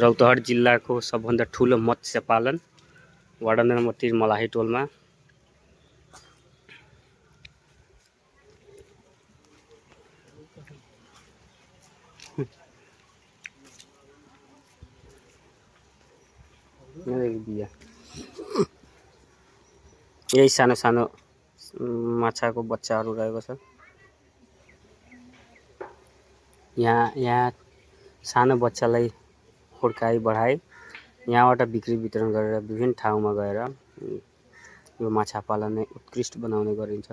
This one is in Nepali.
रौतहट जिल्लाको सबभन्दा ठुलो मत्स्य पालन वडा नम्बर 3 मलाही टोलमा। यही सानो सानो माछाको बच्चाहरू रहेको छ। यहाँ सानो बच्चालाई हुर्काई बढाई यहाँबाट बिक्री वितरण गरेर विभिन्न ठाउँमा गएर यो माछा पालन उत्कृष्ट बनाउने गरिन्छ।